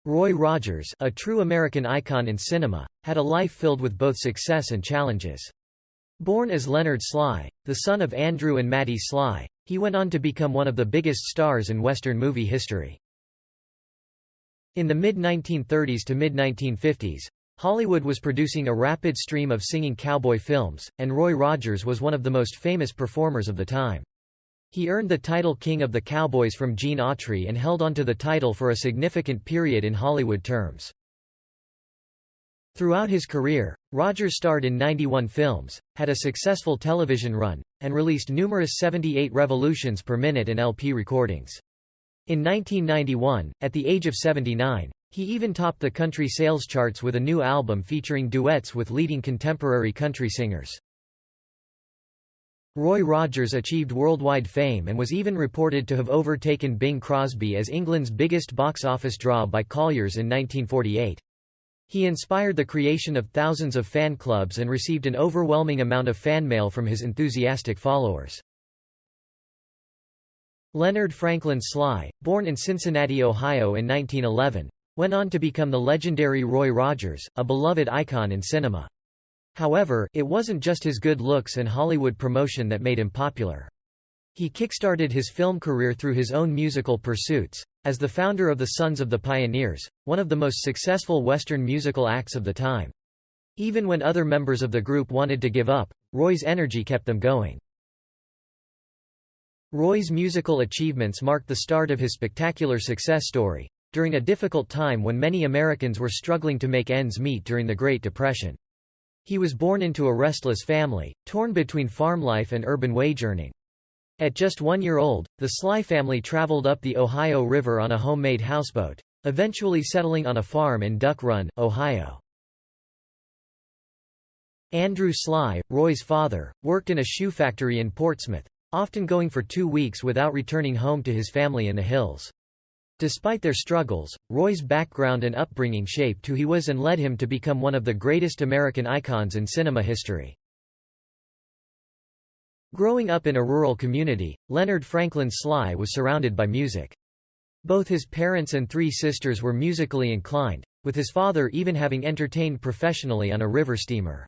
Roy Rogers, a true American icon in cinema, had a life filled with both success and challenges. Born as Leonard Slye, the son of Andrew and Mattie Slye, he went on to become one of the biggest stars in Western movie history. In the mid-1930s to mid-1950s, Hollywood was producing a rapid stream of singing cowboy films, and Roy Rogers was one of the most famous performers of the time. He earned the title King of the Cowboys from Gene Autry and held onto the title for a significant period in Hollywood terms. Throughout his career, Rogers starred in 91 films, had a successful television run, and released numerous 78 revolutions per minute and LP recordings. In 1991, at the age of 79, he even topped the country sales charts with a new album featuring duets with leading contemporary country singers. Roy Rogers achieved worldwide fame and was even reported to have overtaken Bing Crosby as England's biggest box office draw by Colliers in 1948. He inspired the creation of thousands of fan clubs and received an overwhelming amount of fan mail from his enthusiastic followers. Leonard Franklin Slye, born in Cincinnati, Ohio in 1911, went on to become the legendary Roy Rogers, a beloved icon in cinema. However, it wasn't just his good looks and Hollywood promotion that made him popular. He kickstarted his film career through his own musical pursuits. As the founder of the Sons of the Pioneers, one of the most successful Western musical acts of the time. Even when other members of the group wanted to give up, Roy's energy kept them going. Roy's musical achievements marked the start of his spectacular success story, during a difficult time when many Americans were struggling to make ends meet during the Great Depression. He was born into a restless family, torn between farm life and urban wage earning. At just 1 year old, the Slye family traveled up the Ohio River on a homemade houseboat, eventually settling on a farm in Duck Run, Ohio. Andrew Slye, Roy's father, worked in a shoe factory in Portsmouth, often going for 2 weeks without returning home to his family in the hills. Despite their struggles, Roy's background and upbringing shaped who he was and led him to become one of the greatest American icons in cinema history. Growing up in a rural community, Leonard Franklin Slye was surrounded by music. Both his parents and 3 sisters were musically inclined, with his father even having entertained professionally on a river steamer.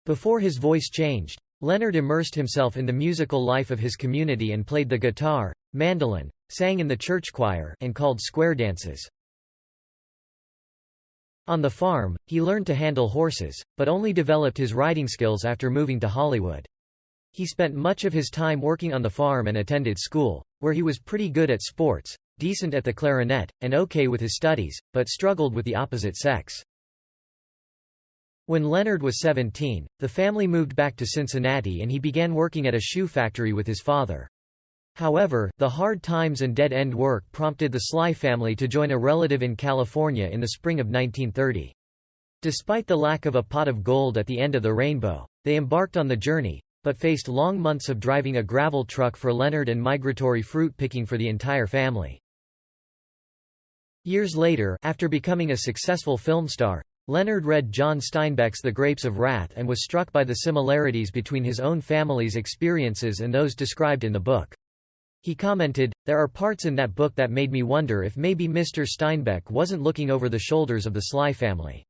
Before his voice changed, Leonard immersed himself in the musical life of his community and played the guitar, mandolin, sang in the church choir, and called square dances. On the farm, he learned to handle horses, but only developed his riding skills after moving to Hollywood. He spent much of his time working on the farm and attended school, where he was pretty good at sports, decent at the clarinet, and okay with his studies, but struggled with the opposite sex. When Leonard was 17, the family moved back to Cincinnati and he began working at a shoe factory with his father. However, the hard times and dead-end work prompted the Slye family to join a relative in California in the spring of 1930. Despite the lack of a pot of gold at the end of the rainbow, they embarked on the journey, but faced long months of driving a gravel truck for Leonard and migratory fruit picking for the entire family. Years later, after becoming a successful film star, Leonard read John Steinbeck's The Grapes of Wrath and was struck by the similarities between his own family's experiences and those described in the book. He commented, "There are parts in that book that made me wonder if maybe Mr. Steinbeck wasn't looking over the shoulders of the Slye family."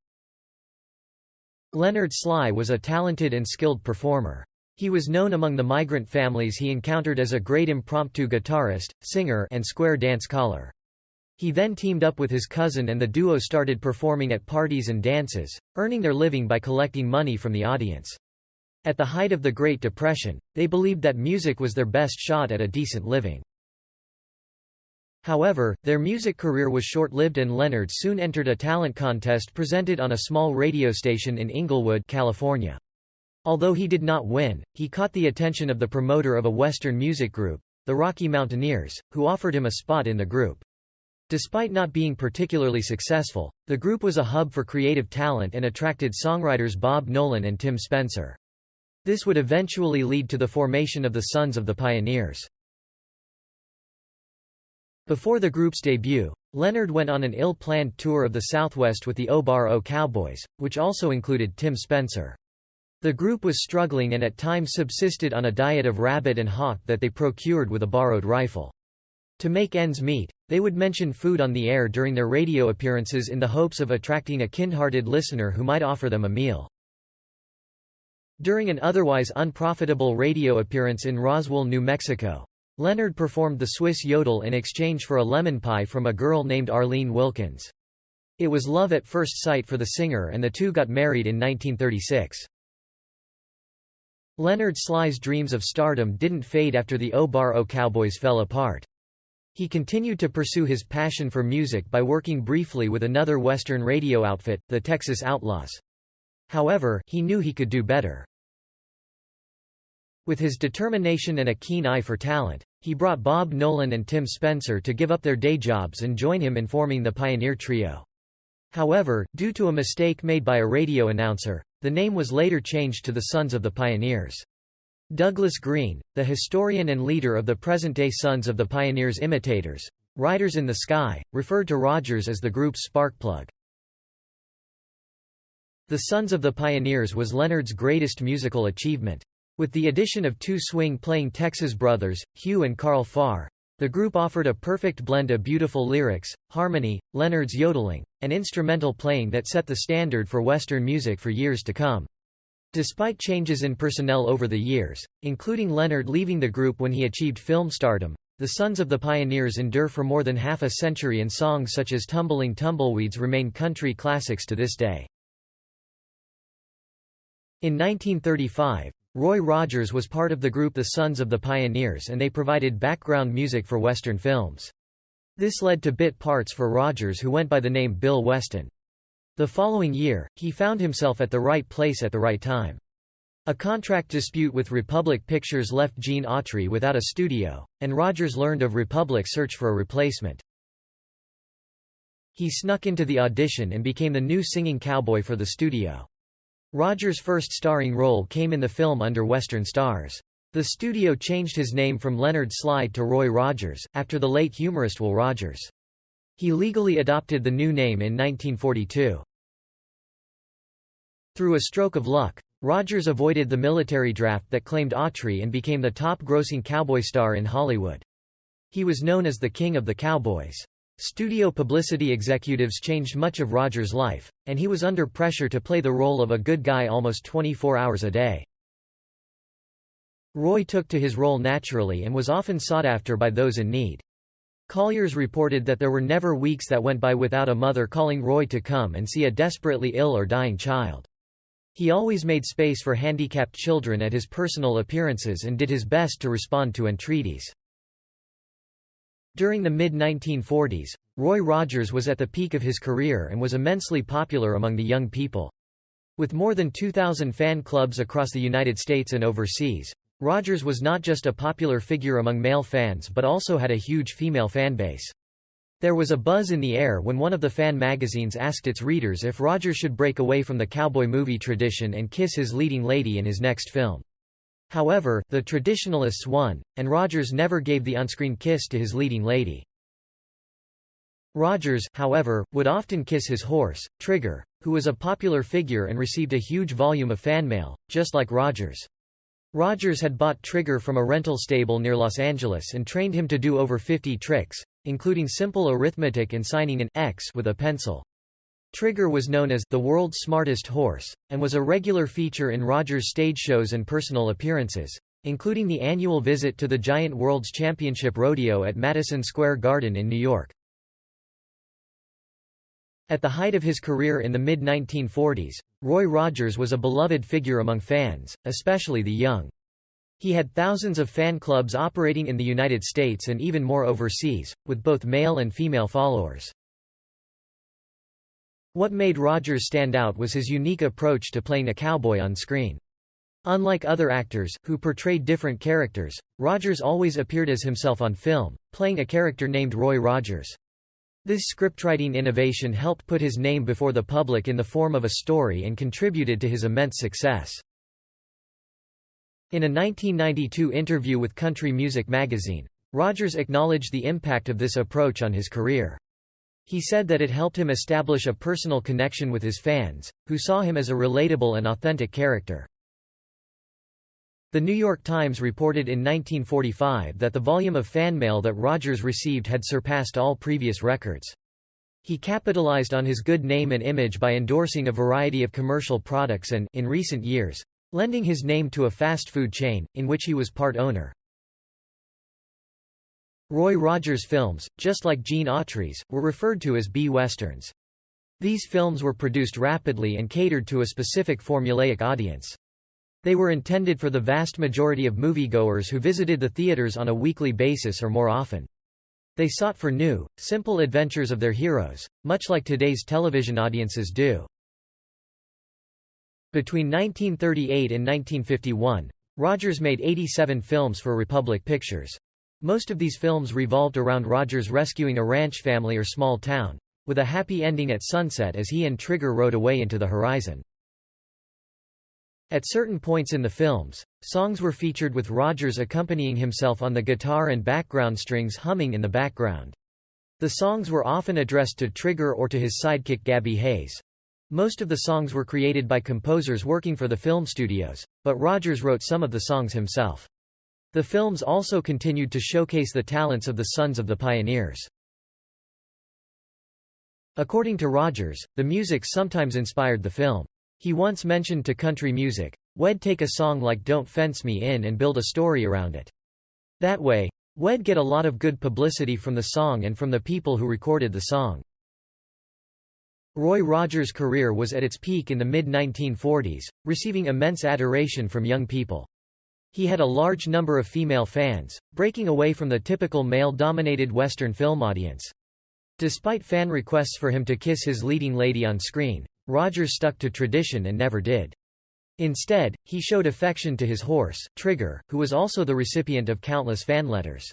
Leonard Slye was a talented and skilled performer. He was known among the migrant families he encountered as a great impromptu guitarist, singer, and square dance caller. He then teamed up with his cousin and the duo started performing at parties and dances, earning their living by collecting money from the audience. At the height of the Great Depression, they believed that music was their best shot at a decent living. However, their music career was short-lived and Leonard soon entered a talent contest presented on a small radio station in Inglewood, California. Although he did not win, he caught the attention of the promoter of a Western music group, the Rocky Mountaineers, who offered him a spot in the group. Despite not being particularly successful, the group was a hub for creative talent and attracted songwriters Bob Nolan and Tim Spencer. This would eventually lead to the formation of the Sons of the Pioneers. Before the group's debut, Leonard went on an ill-planned tour of the Southwest with the O Cowboys, which also included Tim Spencer. The group was struggling and at times subsisted on a diet of rabbit and hawk that they procured with a borrowed rifle. To make ends meet, they would mention food on the air during their radio appearances in the hopes of attracting a kind-hearted listener who might offer them a meal. During an otherwise unprofitable radio appearance in Roswell, New Mexico, Leonard performed the Swiss yodel in exchange for a lemon pie from a girl named Arlene Wilkins. It was love at first sight for the singer, and the two got married in 1936. Leonard Slye's dreams of stardom didn't fade after the O Cowboys fell apart. He continued to pursue his passion for music by working briefly with another Western radio outfit, the Texas Outlaws. However, he knew he could do better. With his determination and a keen eye for talent, he brought Bob Nolan and Tim Spencer to give up their day jobs and join him in forming the Pioneer Trio. However, due to a mistake made by a radio announcer, the name was later changed to the Sons of the Pioneers. Douglas Green, the historian and leader of the present-day Sons of the Pioneers imitators, Riders in the Sky, referred to Rogers as the group's sparkplug. The Sons of the Pioneers was Leonard's greatest musical achievement. With the addition of two swing-playing Texas brothers, Hugh and Carl Farr, the group offered a perfect blend of beautiful lyrics, harmony, Leonard's yodeling, and instrumental playing that set the standard for Western music for years to come. Despite changes in personnel over the years, including Leonard leaving the group when he achieved film stardom, the Sons of the Pioneers endure for more than half a century, and songs such as Tumbling Tumbleweeds remain country classics to this day. In 1935, Roy Rogers was part of the group the Sons of the Pioneers, and they provided background music for Western films. This led to bit parts for Rogers, who went by the name Bill Weston. The following year, he found himself at the right place at the right time. A contract dispute with Republic Pictures left Gene Autry without a studio, and Rogers learned of Republic's search for a replacement. He snuck into the audition and became the new singing cowboy for the studio. Rogers' first starring role came in the film Under Western Stars. The studio changed his name from Leonard Slye to Roy Rogers, after the late humorist Will Rogers. He legally adopted the new name in 1942. Through a stroke of luck, Rogers avoided the military draft that claimed Autry and became the top-grossing cowboy star in Hollywood. He was known as the King of the Cowboys. Studio publicity executives changed much of Rogers' life, and he was under pressure to play the role of a good guy almost 24 hours a day. Roy took to his role naturally and was often sought after by those in need. Colliers reported that there were never weeks that went by without a mother calling Roy to come and see a desperately ill or dying child. He always made space for handicapped children at his personal appearances and did his best to respond to entreaties. During the mid-1940s, Roy Rogers was at the peak of his career and was immensely popular among the young people. With more than 2,000 fan clubs across the United States and overseas, Rogers was not just a popular figure among male fans but also had a huge female fanbase. There was a buzz in the air when one of the fan magazines asked its readers if Rogers should break away from the cowboy movie tradition and kiss his leading lady in his next film. However, the traditionalists won, and Rogers never gave the on-screen kiss to his leading lady. Rogers, however, would often kiss his horse, Trigger, who was a popular figure and received a huge volume of fan mail, just like Rogers. Rogers had bought Trigger from a rental stable near Los Angeles and trained him to do over 50 tricks, including simple arithmetic and signing an X with a pencil. Trigger was known as the world's smartest horse, and was a regular feature in Rogers' stage shows and personal appearances, including the annual visit to the Giant World's Championship Rodeo at Madison Square Garden in New York. At the height of his career in the mid-1940s, Roy Rogers was a beloved figure among fans, especially the young. He had thousands of fan clubs operating in the United States and even more overseas, with both male and female followers. What made Rogers stand out was his unique approach to playing a cowboy on screen. Unlike other actors, who portrayed different characters, Rogers always appeared as himself on film, playing a character named Roy Rogers. This scriptwriting innovation helped put his name before the public in the form of a story and contributed to his immense success. In a 1992 interview with Country Music magazine, Rogers acknowledged the impact of this approach on his career. He said that it helped him establish a personal connection with his fans, who saw him as a relatable and authentic character. The New York Times reported in 1945 that the volume of fan mail that Rogers received had surpassed all previous records. He capitalized on his good name and image by endorsing a variety of commercial products and, in recent years, lending his name to a fast food chain, in which he was part owner. Roy Rogers films, just like Gene Autry's, were referred to as B-Westerns. These films were produced rapidly and catered to a specific formulaic audience. They were intended for the vast majority of moviegoers who visited the theaters on a weekly basis or more often. They sought for new, simple adventures of their heroes, much like today's television audiences do. Between 1938 and 1951, Rogers made 87 films for Republic Pictures. Most of these films revolved around Rogers rescuing a ranch family or small town, with a happy ending at sunset as he and Trigger rode away into the horizon. At certain points in the films, songs were featured with Rogers accompanying himself on the guitar and background strings humming in the background. The songs were often addressed to Trigger or to his sidekick Gabby Hayes. Most of the songs were created by composers working for the film studios, but Rogers wrote some of the songs himself. The films also continued to showcase the talents of the Sons of the Pioneers. According to Rogers, the music sometimes inspired the film. He once mentioned to country music, "We'd take a song like Don't Fence Me In and build a story around it. That way, we'd get a lot of good publicity from the song and from the people who recorded the song." Roy Rogers' career was at its peak in the mid-1940s, receiving immense adoration from young people. He had a large number of female fans, breaking away from the typical male-dominated Western film audience. Despite fan requests for him to kiss his leading lady on screen, Rogers stuck to tradition and never did. Instead, he showed affection to his horse, Trigger, who was also the recipient of countless fan letters.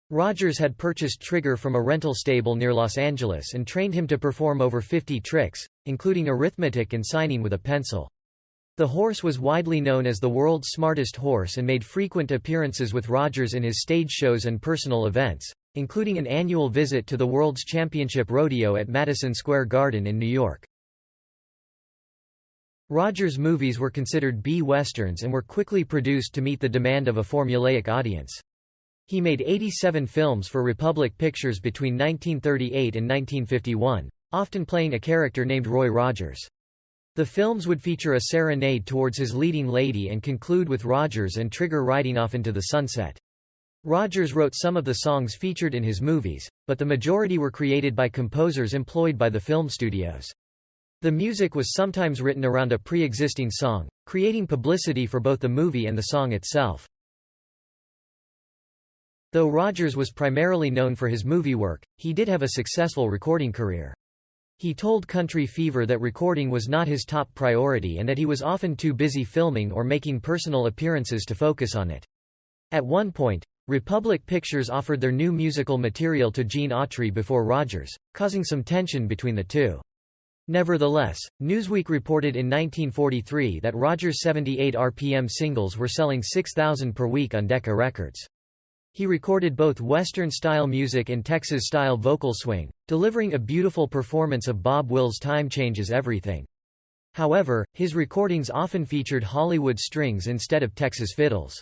Rogers had purchased Trigger from a rental stable near Los Angeles and trained him to perform over 50 tricks, including arithmetic and signing with a pencil. The horse was widely known as the world's smartest horse and made frequent appearances with Rogers in his stage shows and personal events, including an annual visit to the World's Championship Rodeo at Madison Square Garden in New York. Rogers' movies were considered B-Westerns and were quickly produced to meet the demand of a formulaic audience. He made 87 films for Republic Pictures between 1938 and 1951, often playing a character named Roy Rogers. The films would feature a serenade towards his leading lady and conclude with Rogers and Trigger riding off into the sunset. Rogers wrote some of the songs featured in his movies, but the majority were created by composers employed by the film studios. The music was sometimes written around a pre-existing song, creating publicity for both the movie and the song itself. Though Rogers was primarily known for his movie work, he did have a successful recording career. He told Country Fever that recording was not his top priority and that he was often too busy filming or making personal appearances to focus on it. At one point, Republic Pictures offered their new musical material to Gene Autry before Rogers, causing some tension between the two. Nevertheless, Newsweek reported in 1943 that Rogers' 78 RPM singles were selling 6,000 per week on Decca Records. He recorded both Western-style music and Texas-style vocal swing, delivering a beautiful performance of Bob Wills' Time Changes Everything. However, his recordings often featured Hollywood strings instead of Texas fiddles.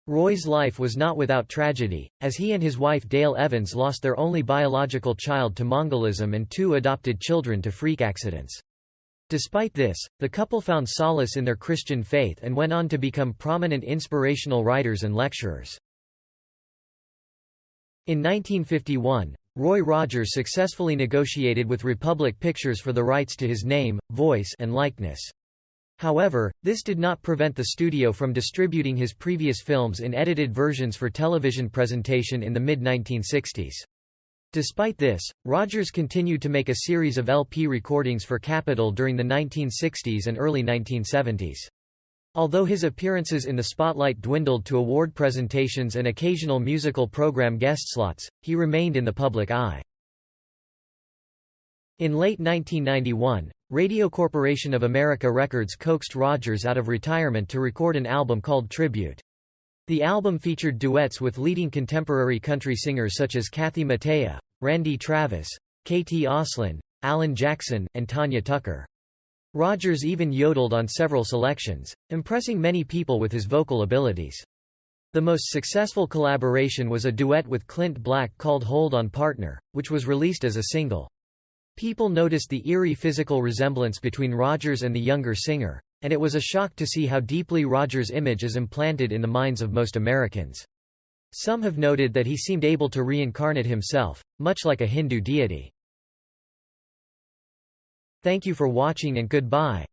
Roy's life was not without tragedy, as he and his wife Dale Evans lost their only biological child to Mongolism and 2 adopted children to freak accidents. Despite this, the couple found solace in their Christian faith and went on to become prominent inspirational writers and lecturers. In 1951, Roy Rogers successfully negotiated with Republic Pictures for the rights to his name, voice, and likeness. However, this did not prevent the studio from distributing his previous films in edited versions for television presentation in the mid-1960s. Despite this, Rogers continued to make a series of LP recordings for Capitol during the 1960s and early 1970s. Although his appearances in the spotlight dwindled to award presentations and occasional musical program guest slots, he remained in the public eye. In late 1991, Radio Corporation of America Records coaxed Rogers out of retirement to record an album called Tribute. The album featured duets with leading contemporary country singers such as Kathy Mattea, Randy Travis, K.T. Oslin, Alan Jackson, and Tanya Tucker. Rogers even yodeled on several selections, impressing many people with his vocal abilities. The most successful collaboration was a duet with Clint Black called Hold On Partner, which was released as a single. People noticed the eerie physical resemblance between Rogers and the younger singer, and it was a shock to see how deeply Rogers' image is implanted in the minds of most Americans. Some have noted that he seemed able to reincarnate himself, much like a Hindu deity. Thank you for watching and goodbye.